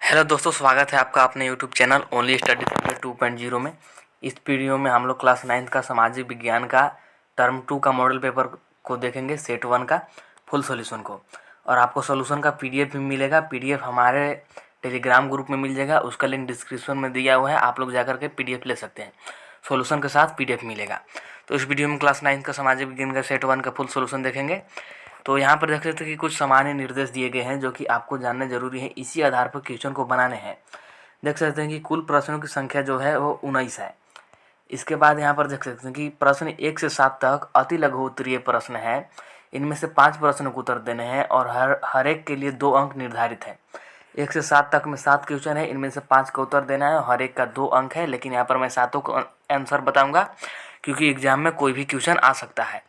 Hello दोस्तों, स्वागत है आपका अपने YouTube channel only study centre 2.0 में। इस वीडियो में हम लोग क्लास 9 का सामाजिक विज्ञान का टर्म 2 का मॉडल पेपर को देखेंगे, सेट 1 का फुल सॉल्यूशन को। और आपको सॉल्यूशन का पीडीएफ भी मिलेगा। पीडीएफ हमारे टेलीग्राम ग्रुप में मिल जाएगा, उसका लिंक डिस्क्रिप्शन में दिया हुआ है। आप लोग जाकर के पीडीएफ ले सकते हैं, सॉल्यूशन के साथ पीडीएफ मिलेगा। तो इस वीडियो में क्लास 9 का सामाजिक विज्ञान का सेट 1 का फुल सॉल्यूशन देखेंगे। तो यहाँ पर देख सकते हैं कि कुछ सामान्य निर्देश दिए गए हैं जो कि आपको जानने जरूरी है, इसी आधार पर क्वेश्चन को बनाने हैं। देख सकते हैं कि कुल प्रश्नों की संख्या जो है वो 19 है। इसके बाद यहाँ पर देख सकते हैं कि प्रश्न 1 से 7 तक अति लघु उत्तरीय प्रश्न है। इनमें से 5 प्रश्नों को उत्तर देने हैं और हर एक के लिए 2 अंक निर्धारित है। 1 से 7 तक में 7 क्वेश्चन है, इनमें से 5 का उत्तर देना है और हर एक का 2 अंक है। लेकिन यहाँ पर मैं 7 को आंसर बताऊँगा क्योंकि एग्जाम में कोई भी क्वेश्चन आ सकता है।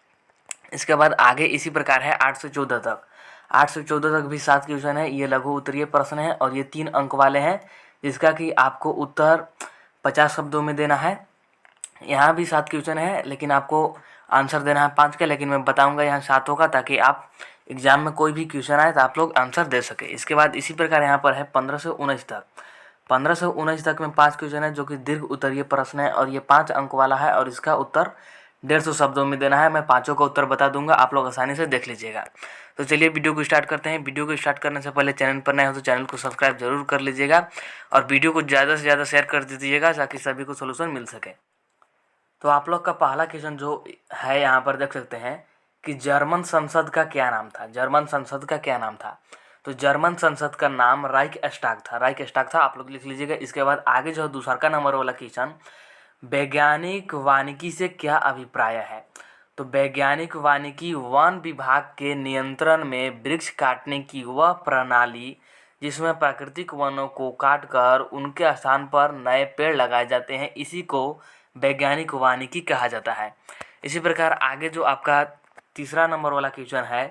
इसके बाद आगे इसी प्रकार है 8 से 14 तक। 8 से 14 तक भी 7 क्वेश्चन है। ये लघु उत्तरीय प्रश्न है और ये 3 अंक वाले हैं, जिसका कि आपको उत्तर 50 शब्दों में देना है। यहाँ भी 7 क्वेश्चन है, लेकिन आपको आंसर देना है 5 का। लेकिन मैं बताऊंगा यहाँ 7 का, ताकि आप एग्जाम में कोई भी क्वेश्चन आए तो आप लोग आंसर दे सके। इसके बाद इसी प्रकार यहाँ पर है 15 से 19 तक। 15 से 19 तक में 5 क्वेश्चन है जो कि दीर्घ उत्तरीय प्रश्न है और ये 5 अंक वाला है और इसका उत्तर 150 शब्दों में देना है। मैं 5 का उत्तर बता दूंगा, आप लोग आसानी से देख लीजिएगा। तो चलिए वीडियो को स्टार्ट करते हैं। वीडियो को स्टार्ट करने से पहले चैनल पर नए हो तो चैनल को सब्सक्राइब जरूर कर लीजिएगा और वीडियो को ज़्यादा से ज़्यादा शेयर कर दीजिएगा ताकि सभी को सोल्यूशन मिल सके। तो आप लोग का पहला क्वेश्चन जो है यहाँ पर देख सकते हैं कि जर्मन संसद का क्या नाम था। जर्मन संसद का क्या नाम था? तो जर्मन संसद का नाम राइक्सटाग था। राइक्सटाग था, आप लोग लिख लीजिएगा। इसके बाद आगे जो दूसरा का नंबर वाला क्वेश्चन, वैज्ञानिक वानिकी से क्या अभिप्राय है? तो वैज्ञानिक वानिकी वन विभाग के नियंत्रण में वृक्ष काटने की वह प्रणाली जिसमें प्राकृतिक वनों को काटकर उनके स्थान पर नए पेड़ लगाए जाते हैं, इसी को वैज्ञानिक वानिकी कहा जाता है। इसी प्रकार आगे जो आपका तीसरा नंबर वाला क्वेश्चन है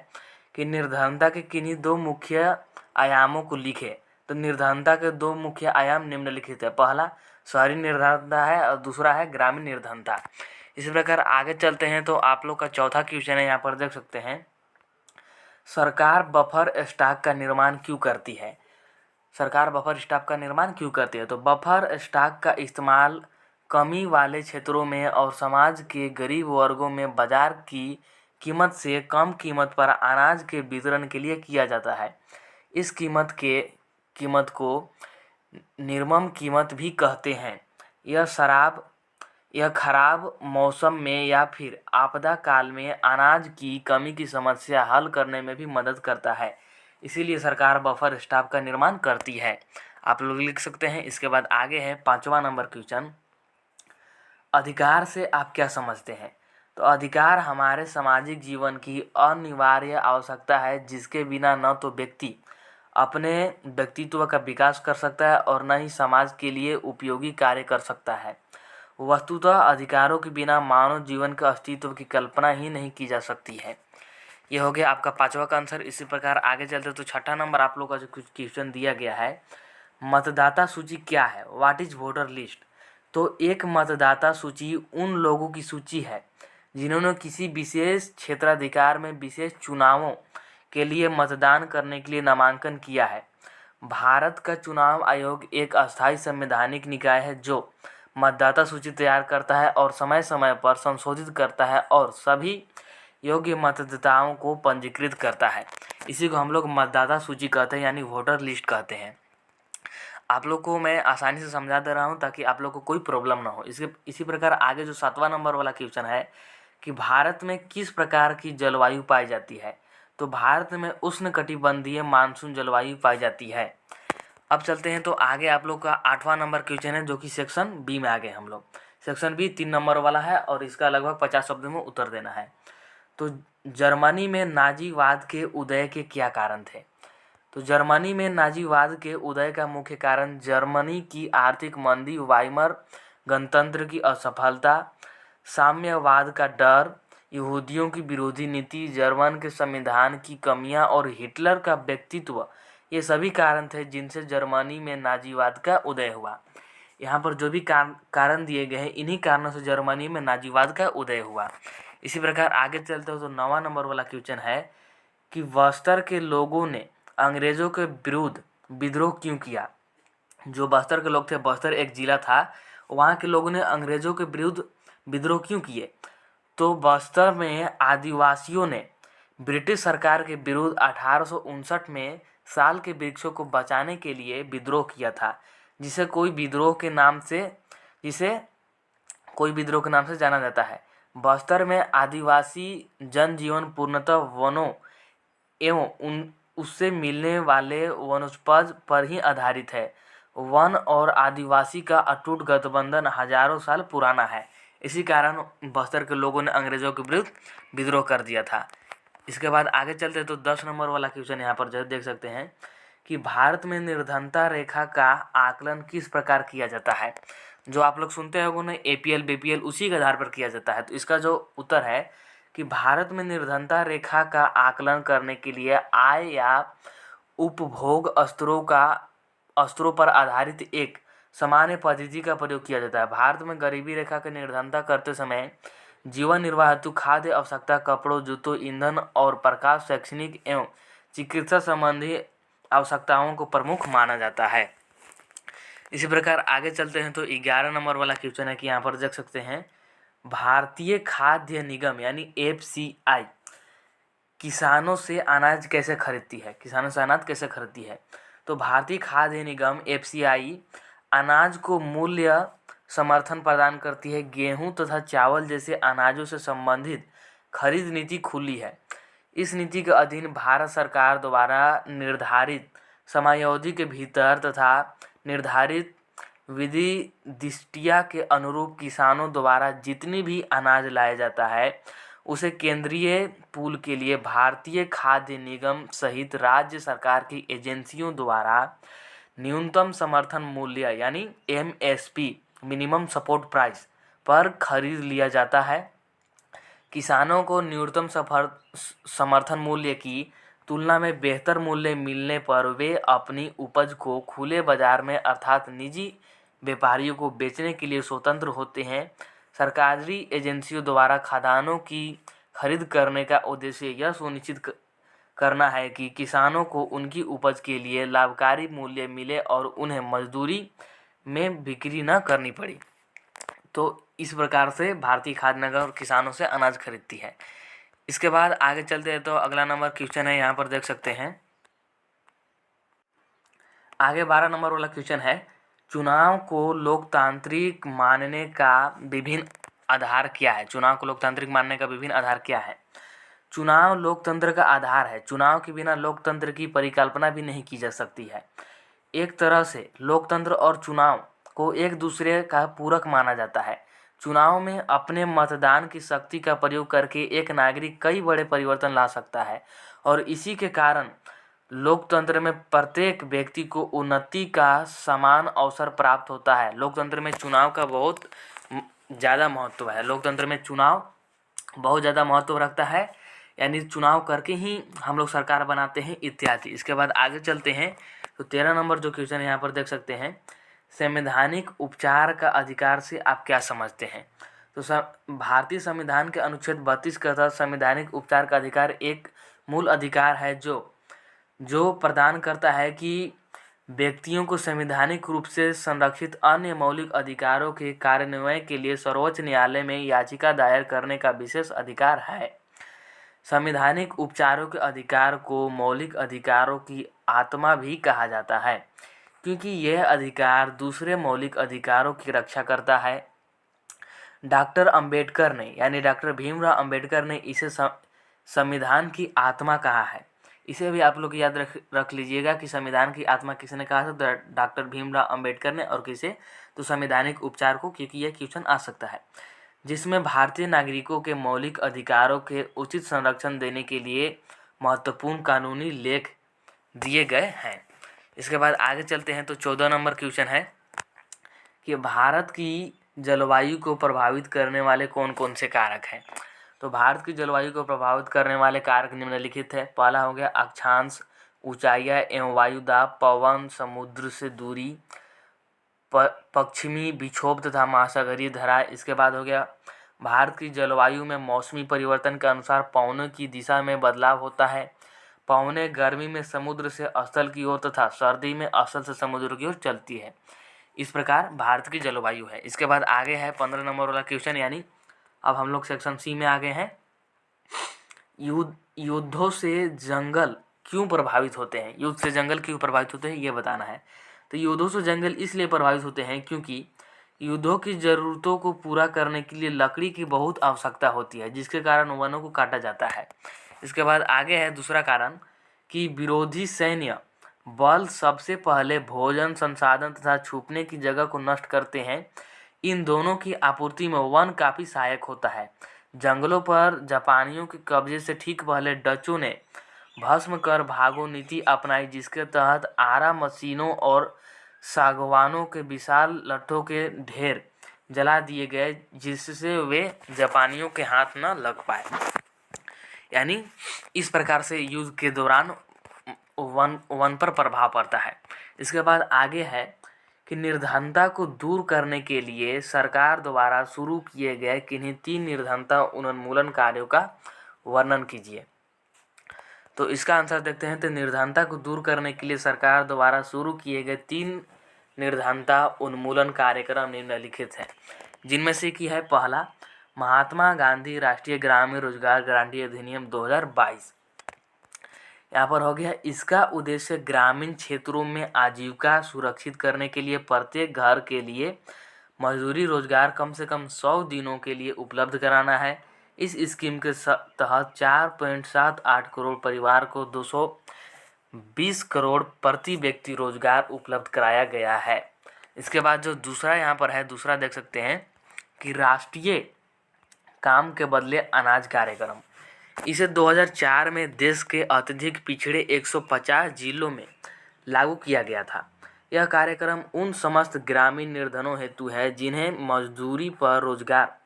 कि निर्धनता के किन्हीं 2 मुख्य आयामों को लिखे। तो निर्धनता के 2 मुख्य आयाम निम्नलिखित है। पहला शहरी निर्धनता है और दूसरा है ग्रामीण निर्धनता। इसी प्रकार आगे चलते हैं तो आप लोग का चौथा क्वेश्चन है, यहाँ पर देख सकते हैं, सरकार बफर स्टॉक का निर्माण क्यों करती है? सरकार बफर स्टॉक का निर्माण क्यों करती है? तो बफर स्टॉक का इस्तेमाल कमी वाले क्षेत्रों में और समाज के गरीब वर्गों में बाजार की कीमत से कम कीमत पर अनाज के वितरण के लिए किया जाता है। इस कीमत को निर्मम कीमत भी कहते हैं। यह खराब मौसम में या फिर आपदा काल में अनाज की कमी की समस्या हल करने में भी मदद करता है। इसीलिए सरकार बफर स्टॉक का निर्माण करती है। आप लोग लिख सकते हैं। इसके बाद आगे है 5वां नंबर क्वेश्चन, अधिकार से आप क्या समझते हैं? तो अधिकार हमारे सामाजिक जीवन की अनिवार्य आवश्यकता है, जिसके बिना न तो व्यक्ति अपने व्यक्तित्व का विकास कर सकता है और न ही समाज के लिए उपयोगी कार्य कर सकता है। वस्तुतः अधिकारों के बिना मानव जीवन के अस्तित्व की कल्पना ही नहीं की जा सकती है। यह हो गया आपका 5वां का आंसर। इसी प्रकार आगे चलते तो 6ठा नंबर आप लोग का जो क्वेश्चन दिया गया है, मतदाता सूची क्या है? What is voter list? तो एक मतदाता सूची उन लोगों की सूची है जिन्होंने किसी विशेष क्षेत्राधिकार में विशेष चुनावों के लिए मतदान करने के लिए नामांकन किया है। भारत का चुनाव आयोग एक अस्थायी संवैधानिक निकाय है जो मतदाता सूची तैयार करता है और समय समय पर संशोधित करता है और सभी योग्य मतदाताओं को पंजीकृत करता है। इसी को हम लोग मतदाता सूची कहते हैं, यानी वोटर लिस्ट कहते हैं। आप लोग को मैं आसानी से समझा दे रहा हूँ ताकि आप लोग को कोई प्रॉब्लम ना हो। इसी प्रकार आगे जो 7वां नंबर वाला क्वेश्चन है कि भारत में किस प्रकार की जलवायु पाई जाती है? तो भारत में उष्णकटिबंधीय मानसून जलवायु पाई जाती है। अब चलते हैं तो आगे आप लोग का 8वां नंबर क्वेश्चन है जो कि सेक्शन बी में आ गए हम लोग। सेक्शन बी 3 नंबर वाला है और इसका लगभग 50 शब्दों में उत्तर देना है। तो जर्मनी में नाजीवाद के उदय के क्या कारण थे? तो जर्मनी में नाजीवाद के उदय का मुख्य कारण जर्मनी की आर्थिक मंदी, वाइमर गणतंत्र की असफलता, साम्यवाद का डर, यहूदियों की विरोधी नीति, जर्मन के संविधान की कमियां और हिटलर का व्यक्तित्व, ये सभी कारण थे जिनसे जर्मनी में नाजीवाद का उदय हुआ। यहाँ पर जो भी कारण दिए गए हैं, इन्हीं कारणों से जर्मनी में नाजीवाद का उदय हुआ। इसी प्रकार आगे चलते हो तो 9वां नंबर वाला क्वेश्चन है कि बस्तर के लोगों ने अंग्रेजों के विरुद्ध विद्रोह क्यों किया? जो बस्तर के लोग थे, बस्तर एक जिला था, वहाँ के लोगों ने अंग्रेज़ों के विरुद्ध विद्रोह क्यों किए? तो बस्तर में आदिवासियों ने ब्रिटिश सरकार के विरुद्ध 1859 में साल के वृक्षों को बचाने के लिए विद्रोह किया था, जिसे कोई विद्रोह के नाम से जाना जाता है। बस्तर में आदिवासी जनजीवन पूर्णतः वनों एवं उससे मिलने वाले वनस्पति पर ही आधारित है। वन और आदिवासी का अटूट गठबंधन हजारों साल पुराना है। इसी कारण बस्तर के लोगों ने अंग्रेजों के विरुद्ध विद्रोह कर दिया था। इसके बाद आगे चलते तो 10 नंबर वाला क्वेश्चन यहाँ पर जो देख सकते हैं कि भारत में निर्धनता रेखा का आकलन किस प्रकार किया जाता है। जो आप लोग सुनते होंगे ना, APL BPL, उसी के आधार पर किया जाता है। तो इसका जो उत्तर है कि भारत में निर्धनता रेखा का आकलन करने के लिए आय या उपभोग स्तरों पर आधारित एक सामान्य पद्धति का प्रयोग किया जाता है। भारत में गरीबी रेखा की निर्धनता करते समय जीवन निर्वाह हेतु खाद्य आवश्यकता, कपड़ों, जूतों, ईंधन और प्रकाश, शैक्षणिक एवं चिकित्सा संबंधी आवश्यकताओं को प्रमुख माना जाता है। इसी प्रकार आगे चलते हैं तो 11 नंबर वाला क्वेश्चन है कि यहाँ पर देख सकते हैं, भारतीय खाद्य निगम यानी FCI किसानों से अनाज कैसे खरीदती है। तो भारतीय खाद्य निगम FCI अनाज को मूल्य समर्थन प्रदान करती है। गेहूं तथा चावल जैसे अनाजों से संबंधित खरीद नीति खुली है। इस नीति के अधीन भारत सरकार द्वारा निर्धारित समयावधि के भीतर तथा निर्धारित विधि दिष्टिया के अनुरूप किसानों द्वारा जितनी भी अनाज लाया जाता है उसे केंद्रीय पूल के लिए भारतीय खाद्य निगम सहित राज्य सरकार की एजेंसियों द्वारा न्यूनतम समर्थन मूल्य यानी MSP मिनिमम सपोर्ट प्राइस पर खरीद लिया जाता है। किसानों को न्यूनतम समर्थन मूल्य की तुलना में बेहतर मूल्य मिलने पर वे अपनी उपज को खुले बाजार में अर्थात निजी व्यापारियों को बेचने के लिए स्वतंत्र होते हैं। सरकारी एजेंसियों द्वारा खाद्यान्नों की खरीद करने का उद्देश्य यह सुनिश्चित करना है कि किसानों को उनकी उपज के लिए लाभकारी मूल्य मिले और उन्हें मजदूरी में बिक्री न करनी पड़ी। तो इस प्रकार से भारतीय खाद्य निगम किसानों से अनाज खरीदती है। इसके बाद आगे चलते हैं तो अगला नंबर क्वेश्चन है, यहाँ पर देख सकते हैं आगे 12 नंबर वाला क्वेश्चन है, चुनाव को लोकतांत्रिक मानने का विभिन्न आधार क्या है। चुनाव को लोकतांत्रिक मानने का विभिन्न आधार क्या है। चुनाव लोकतंत्र का आधार है। चुनाव के बिना लोकतंत्र की परिकल्पना भी नहीं की जा सकती है। एक तरह से लोकतंत्र और चुनाव को एक दूसरे का पूरक माना जाता है। चुनाव में अपने मतदान की शक्ति का प्रयोग करके एक नागरिक कई बड़े परिवर्तन ला सकता है और इसी के कारण लोकतंत्र में प्रत्येक व्यक्ति को उन्नति का समान अवसर प्राप्त होता है। लोकतंत्र में चुनाव का बहुत ज़्यादा महत्व है। लोकतंत्र में चुनाव बहुत ज़्यादा महत्व रखता है, यानी चुनाव करके ही हम लोग सरकार बनाते हैं इत्यादि। इसके बाद आगे चलते हैं तो 13 नंबर जो क्वेश्चन यहाँ पर देख सकते हैं, संवैधानिक उपचार का अधिकार से आप क्या समझते हैं। तो भारतीय संविधान के अनुच्छेद 32 के तहत संवैधानिक उपचार का अधिकार एक मूल अधिकार है जो प्रदान करता है कि व्यक्तियों को संवैधानिक रूप से संरक्षित अन्य मौलिक अधिकारों के कार्यान्वयन के लिए सर्वोच्च न्यायालय में याचिका दायर करने का विशेष अधिकार है। संवैधानिक उपचारों के अधिकार को मौलिक अधिकारों की आत्मा भी कहा जाता है, क्योंकि यह अधिकार दूसरे मौलिक अधिकारों की रक्षा करता है। डॉक्टर भीमराव अंबेडकर ने इसे संविधान की आत्मा कहा है। इसे भी आप लोग याद रख लीजिएगा कि संविधान की आत्मा किसने कहा था, डॉक्टर भीमराव अंबेडकर ने। और किसे, तो संवैधानिक उपचार को, क्योंकि यह क्वेश्चन आ सकता है, जिसमें भारतीय नागरिकों के मौलिक अधिकारों के उचित संरक्षण देने के लिए महत्वपूर्ण कानूनी लेख दिए गए हैं। इसके बाद आगे चलते हैं तो 14 नंबर क्वेश्चन है कि भारत की जलवायु को प्रभावित करने वाले कौन कौन से कारक हैं। तो भारत की जलवायु को प्रभावित करने वाले कारक निम्नलिखित है। पहला हो गया अक्षांश, ऊंचाइयाँ एवं वायुदाब, पवन, समुद्र से दूरी, पश्चिमी विक्षोभ तथा महासागरीय धारा। इसके बाद हो गया भारत की जलवायु में मौसमी परिवर्तन के अनुसार पवनों की दिशा में बदलाव होता है। पवनें गर्मी में समुद्र से स्थल की ओर तथा सर्दी में स्थल से समुद्र की ओर चलती है। इस प्रकार भारत की जलवायु है। इसके बाद आगे है 15 नंबर वाला क्वेश्चन, यानी अब हम लोग सेक्शन सी में आ गए हैं। युद्धों से जंगल क्यों प्रभावित होते हैं? युद्ध से जंगल क्यों प्रभावित होते हैं ये बताना है। तो युद्धों से जंगल इसलिए प्रभावित होते हैं क्योंकि युद्धों की ज़रूरतों को पूरा करने के लिए लकड़ी की बहुत आवश्यकता होती है, जिसके कारण वनों को काटा जाता है। इसके बाद आगे है दूसरा कारण कि विरोधी सैन्य बल सबसे पहले भोजन, संसाधन तथा छुपने की जगह को नष्ट करते हैं। इन दोनों की आपूर्ति में वन काफ़ी सहायक होता है। जंगलों पर जापानियों के कब्जे से ठीक पहले डचों ने भस्म कर भागो नीति अपनाई, जिसके तहत आरा मशीनों और सागवानों के विशाल लट्ठों के ढेर जला दिए गए, जिससे वे जापानियों के हाथ न लग पाए। यानी इस प्रकार से युद्ध के दौरान वन पर प्रभाव पड़ता है। इसके बाद आगे है कि निर्धनता को दूर करने के लिए सरकार द्वारा शुरू किए गए किन्हीं 3 निर्धनता उन्मूलन कार्यों का वर्णन कीजिए। तो इसका आंसर देखते हैं। तो निर्धनता को दूर करने के लिए सरकार द्वारा शुरू किए गए 3 निर्धनता उन्मूलन कार्यक्रम निम्नलिखित हैं, जिनमें से कि है पहला, महात्मा गांधी राष्ट्रीय ग्रामीण रोजगार गारंटी अधिनियम 2022। यहाँ पर हो गया। इसका उद्देश्य ग्रामीण क्षेत्रों में आजीविका सुरक्षित करने के लिए प्रत्येक घर के लिए मजदूरी रोजगार कम से कम 100 दिनों के लिए उपलब्ध कराना है। इस स्कीम के तहत 4.78 करोड़ परिवार को 220 करोड़ प्रति व्यक्ति रोजगार उपलब्ध कराया गया है। इसके बाद जो दूसरा यहाँ पर है, दूसरा देख सकते हैं कि राष्ट्रीय काम के बदले अनाज कार्यक्रम। इसे 2004 में देश के अत्यधिक पिछड़े 150 जिलों में लागू किया गया था। यह कार्यक्रम उन समस्त ग्रामीण निर्धनों हेतु है जिन्हें मजदूरी पर रोजगार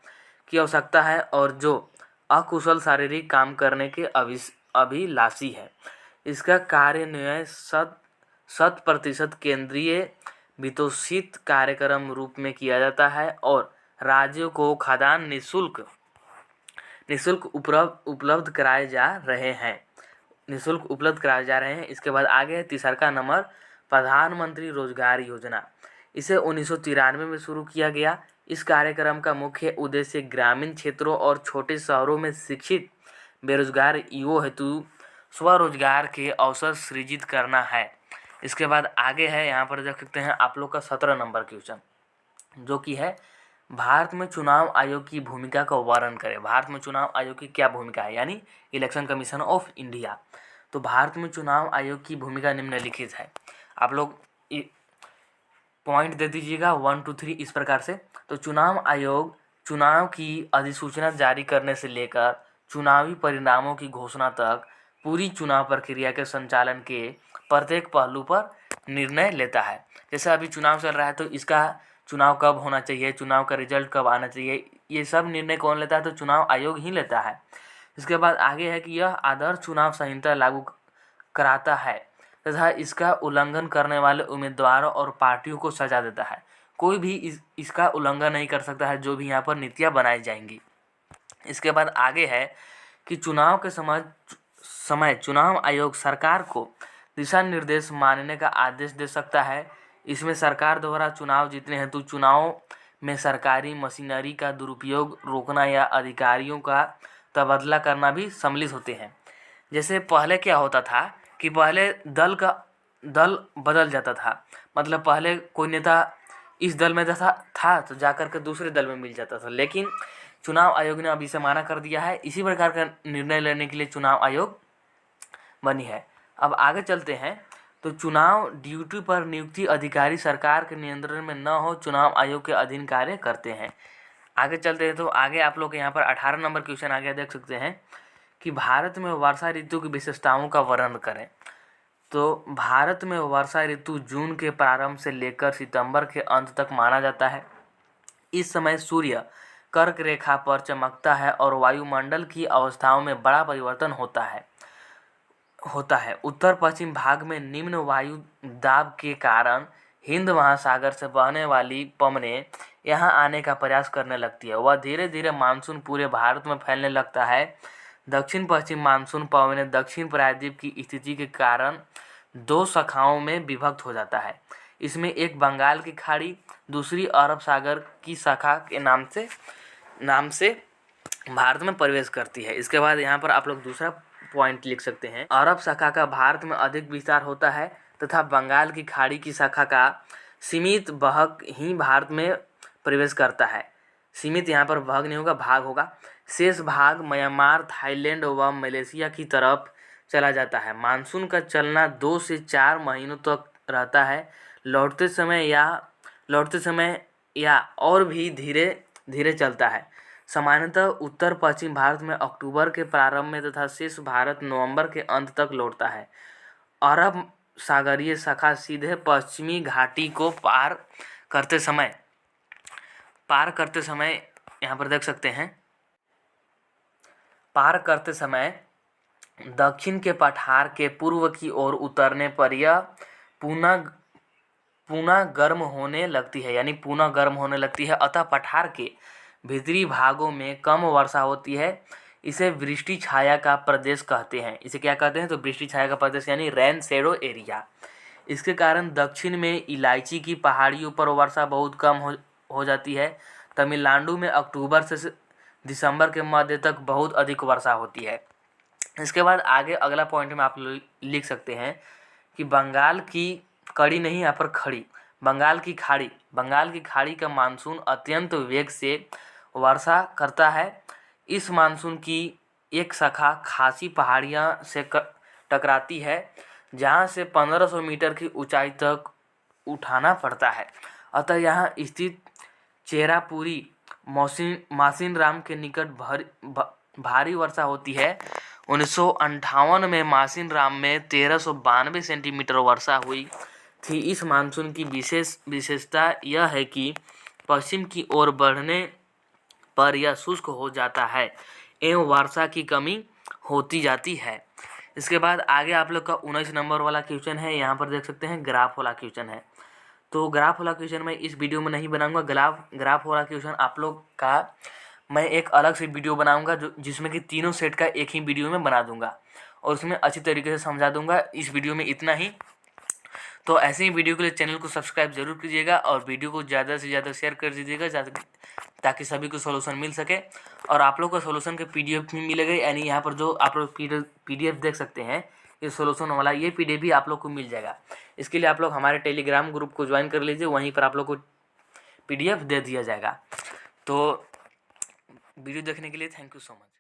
की आवश्यकता है और जो अकुशल शारीरिक काम करने के अभिलाषी है। इसका कार्यान्वयन 100% केंद्रीय वित्तपोषित कार्यक्रम रूप में किया जाता है और राज्यों को खाद्यान्न निःशुल्क उपलब्ध कराए जा रहे हैं। इसके बाद आगे है तीसरा नंबर, प्रधानमंत्री रोजगार योजना। इसे 1993 में शुरू किया गया। इस कार्यक्रम का मुख्य उद्देश्य ग्रामीण क्षेत्रों और छोटे शहरों में शिक्षित बेरोजगार युवाओं हेतु स्वरोजगार के अवसर सृजित करना है। इसके बाद आगे है, यहाँ पर देख सकते हैं आप लोग का 17 नंबर क्वेश्चन, जो कि है भारत में चुनाव आयोग की भूमिका का वर्णन करें। भारत में चुनाव आयोग की क्या भूमिका है, यानी इलेक्शन कमीशन ऑफ इंडिया। तो भारत में चुनाव आयोग की भूमिका निम्नलिखित है। आप लोग पॉइंट दे दीजिएगा 1 2 3 इस प्रकार से। तो चुनाव आयोग चुनाव की अधिसूचना जारी करने से लेकर चुनावी परिणामों की घोषणा तक पूरी चुनाव प्रक्रिया के संचालन के प्रत्येक पहलू पर निर्णय लेता है। जैसे अभी चुनाव चल रहा है तो इसका चुनाव कब होना चाहिए, चुनाव का रिजल्ट कब आना चाहिए, ये सब निर्णय कौन लेता है? तो चुनाव आयोग ही लेता है। इसके बाद आगे है कि यह आदर्श चुनाव संहिता लागू कराता है तथा इसका उल्लंघन करने वाले उम्मीदवारों और पार्टियों को सजा देता है। कोई भी इसका उल्लंघन नहीं कर सकता है, जो भी यहाँ पर नीतियाँ बनाई जाएंगी। इसके बाद आगे है कि चुनाव के समय चुनाव आयोग सरकार को दिशा निर्देश मानने का आदेश दे सकता है। इसमें सरकार द्वारा चुनाव जीतने हेतु चुनाव में सरकारी मशीनरी का दुरुपयोग रोकना या अधिकारियों का तबादला करना भी सम्मिलित होते हैं। जैसे पहले क्या होता था कि पहले दल बदल जाता था, मतलब पहले कोई नेता इस दल में था तो जाकर के दूसरे दल में मिल जाता था, लेकिन चुनाव आयोग ने अभी इसे माना कर दिया है। इसी प्रकार का निर्णय लेने के लिए चुनाव आयोग बनी है। अब आगे चलते हैं। तो चुनाव ड्यूटी पर नियुक्ति अधिकारी सरकार के नियंत्रण में न हो चुनाव आयोग के अधीन कार्य करते हैं। आगे चलते हैं। तो आगे आप लोग यहाँ पर 18 नंबर क्वेश्चन आगे देख सकते हैं कि भारत में वर्षा ऋतु की विशेषताओं का वर्णन करें। तो भारत में वर्षा ऋतु जून के प्रारंभ से लेकर सितंबर के अंत तक माना जाता है। इस समय सूर्य कर्क रेखा पर चमकता है और वायुमंडल की अवस्थाओं में बड़ा परिवर्तन होता है। उत्तर पश्चिम भाग में निम्न वायु दाब के कारण हिंद महासागर से बहने वाली पवनें यहाँ आने का प्रयास करने लगती है। वह धीरे धीरे मानसून पूरे भारत में फैलने लगता है दक्षिण पश्चिम मानसून पवनें दक्षिण प्रायद्वीप की स्थिति के कारण दो शाखाओं में विभक्त हो जाता है। इसमें एक बंगाल की खाड़ी, दूसरी अरब सागर की शाखा के नाम से भारत में प्रवेश करती है। इसके बाद यहाँ पर आप लोग दूसरा पॉइंट लिख सकते हैं, अरब शाखा का भारत में अधिक विस्तार होता है तथा बंगाल की खाड़ी की शाखा का सीमित भाग ही भारत में प्रवेश करता है। सीमित यहाँ पर भाग नहीं होगा, भाग होगा। शेष भाग म्यांमार, थाईलैंड व मलेशिया की तरफ चला जाता है। मानसून का चलना 2 से 4 महीनों तक रहता है। लौटते समय या और भी धीरे धीरे चलता है। सामान्यतः उत्तर पश्चिम भारत में अक्टूबर के प्रारंभ में तथा शेष भारत नवंबर के अंत तक लौटता है। अरब सागरीय शाखा सीधे पश्चिमी घाटी को पार करते समय यहाँ पर देख सकते हैं, पार करते समय दक्षिण के पठार के पूर्व की ओर उतरने पर यह पुनः गर्म होने लगती है, यानी पुनः गर्म होने लगती है। अतः पठार के भीतरी भागों में कम वर्षा होती है। इसे वृष्टि छाया का प्रदेश कहते हैं। इसे क्या कहते हैं? तो वृष्टि छाया का प्रदेश यानी रेन शेडो एरिया। इसके कारण दक्षिण में इलायची की पहाड़ियों पर वर्षा बहुत कम हो जाती है। तमिलनाडु में अक्टूबर से दिसंबर के मध्य तक बहुत अधिक वर्षा होती है। इसके बाद आगे अगला पॉइंट में आप लिख सकते हैं कि बंगाल की कड़ी नहीं, यहाँ पर खड़ी, बंगाल की खाड़ी का मानसून अत्यंत वेग से वर्षा करता है। इस मानसून की एक शाखा खासी पहाड़ियाँ से टकराती है, जहाँ से 1500 मीटर की ऊंचाई तक उठाना पड़ता है। अतः यहाँ स्थित चेरापुरी मासिनराम के निकट भारी वर्षा होती है। 1958 में मासिनराम में 1392 सेंटीमीटर वर्षा हुई थी। इस मानसून की विशेषता यह है कि पश्चिम की ओर बढ़ने पर यह शुष्क हो जाता है एवं वर्षा की कमी होती जाती है। इसके बाद आगे आप लोग का 19 नंबर वाला क्वेश्चन है, यहाँ पर देख सकते हैं ग्राफ वाला क्वेश्चन है। तो ग्राफ वाला क्वेश्चन मैं इस वीडियो में नहीं बनाऊंगा। ग्राफ वाला क्वेश्चन आप लोग का मैं एक अलग से वीडियो बनाऊंगा जिसमें कि तीनों सेट का एक ही वीडियो में बना दूंगा और उसमें अच्छी तरीके से समझा दूंगा। इस वीडियो में इतना ही। तो ऐसे ही वीडियो के लिए चैनल को सब्सक्राइब जरूर कीजिएगा और वीडियो को ज़्यादा से ज़्यादा शेयर कर दीजिएगा ताकि सभी को सोल्यूशन मिल सके। और आप लोग को सोल्यूशन के PDF भी मिलेगा, यानी यहाँ पर जो आप लोग PDF देख सकते हैं ये सोल्यूशन वाला, ये PDF भी आप लोग को मिल जाएगा। इसके लिए आप लोग हमारे टेलीग्राम ग्रुप को ज्वाइन कर लीजिए, वहीं पर आप लोग को PDF दे दिया जाएगा। तो वीडियो देखने के लिए थैंक यू सो मच।